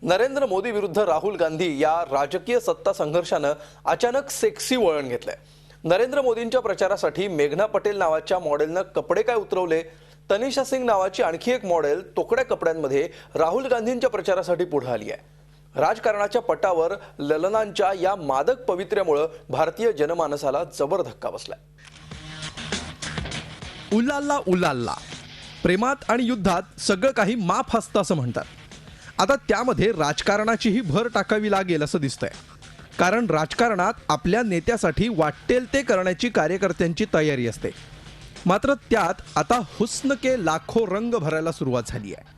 नरेंद्र मोदी विरुद्ध राहुल गांधी या राजकीय सत्ता संघर्षानं अचानक सेक्सी वळण घेतलंय। नरेंद्र मोदींच्या प्रचारासाठी मेघना पटेल नावाच्या मॉडेलनं कपडे काय उतरवले, तनिषा सिंग नावाची आणखी एक मॉडेल तोकड्या कपड्यांमध्ये राहुल गांधींच्या प्रचारासाठी पुढे आली आहे। राजकारणाच्या पटावर ललनांच्या या मादक पवित्र्यामुळे भारतीय जनमानसाला जबर धक्का बसलाय। उलाल्ला उलाल्ला, प्रेमात आणि युद्धात सगळं काही माफ असतं असं म्हणतात। आता त्यामध्ये राजकारणाचीही भर टाकावी लागेल असं दिसतंय, कारण राजकारणात आपल्या नेत्यासाठी वाटेल ते करण्याची कार्यकर्त्यांची तयारी असते। मात्र त्यात आता हुस्न के लाखो रंग भरायला सुरुवात झाली आहे।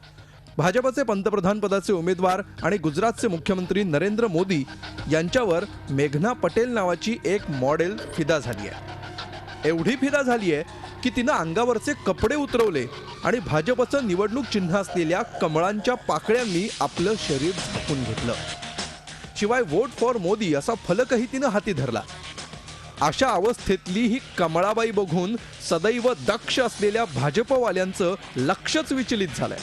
भाजपचे पंतप्रधान पदाचे उमेदवार आणि गुजरातचे मुख्यमंत्री नरेंद्र मोदी यांच्यावर मेघना पटेल नावाची एक मॉडेल फिदा झाली आहे। एवढी फिदा झाली आहे की तिनं अंगावरचे कपडे उतरवले आणि भाजपचं निवडणूक चिन्ह असलेल्या कमळांच्या पाकळ्यांनी आपलं शरीर झाकून घेतलं। शिवाय वोट फॉर मोदी असा फलकही तिनं हाती धरला। अशा अवस्थेतली ही कमळाबाई बघून सदैव दक्ष असलेल्या भाजपवाल्यांचं लक्षच विचलित झालंय,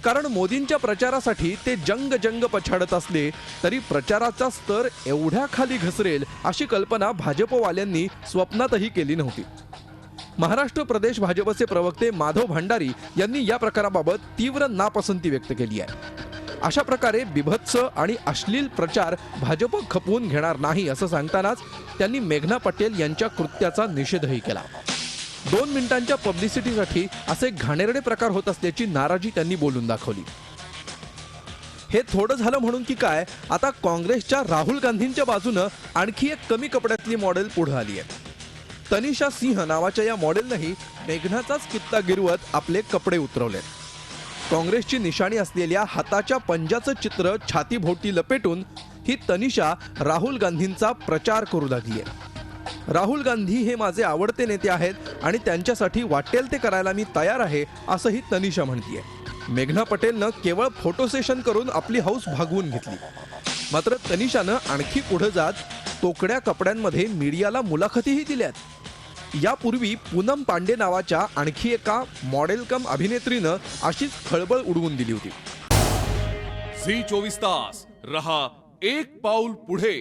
कारण मोदींच्या प्रचारासाठी ते जंग जंग पछाडत असले तरी प्रचाराचा स्तर एवढ्या खाली घसरेल अशी कल्पना भाजपवाल्यांनी स्वप्नातही केली नव्हती। महाराष्ट्र प्रदेश भाजपचे प्रवक्ते माधव भंडारी यांनी या प्रकाराबाबत तीव्र नापसंती व्यक्त केली आहे। अशा प्रकारे बिभत्स आणि अश्लील प्रचार भाजप खपवून घेणार नाही असं सांगतानाच त्यांनी मेघना पटेल यांच्या कृत्याचा निषेधही केला। 2 मिनिटांच्या पब्लिसिटीसाठी असे घाणेरडे प्रकार होत असल्याची नाराजी त्यांनी बोलून दाखवली। हे थोडं झालं म्हणून की काय, आता काँग्रेसच्या राहुल गांधींच्या बाजूनं आणखी एक कमी कपड्यातली मॉडेल पुढे आली आहे। तनिषा सिंह नावाच्या या मॉडेलनंही मेघनाचाच कित्ता गिरवत आपले कपडे उतरवले। काँग्रेसची निशाणी असलेल्या हाताच्या पंजाचं चित्र छातीभोवती लपेटून ही तनिषा राहुल गांधींचा प्रचार करू लागली आहे। राहुल गांधी हे माझे आवडते नेते आहेत आणि त्यांच्यासाठी वाटेल ते करायला मी तयार आहे असंही तनिषा म्हणतीये। मेघना पटेलनं केवळ फोटो सेशन करून आपली हौस भागवून घेतली। मात्र तनिषानं आणखी पुढे जात तोकड्या कपड्यांमध्ये मीडियाला मुलाखतीही दिल्यात। यापूर्वी पूनम पांडे नावाच्या आणखी एका मॉडेल कम अभिनेत्रीनं अशीच खळबळ उडवून दिली होती। झी 24 तास रहा एक पाऊल पुढे।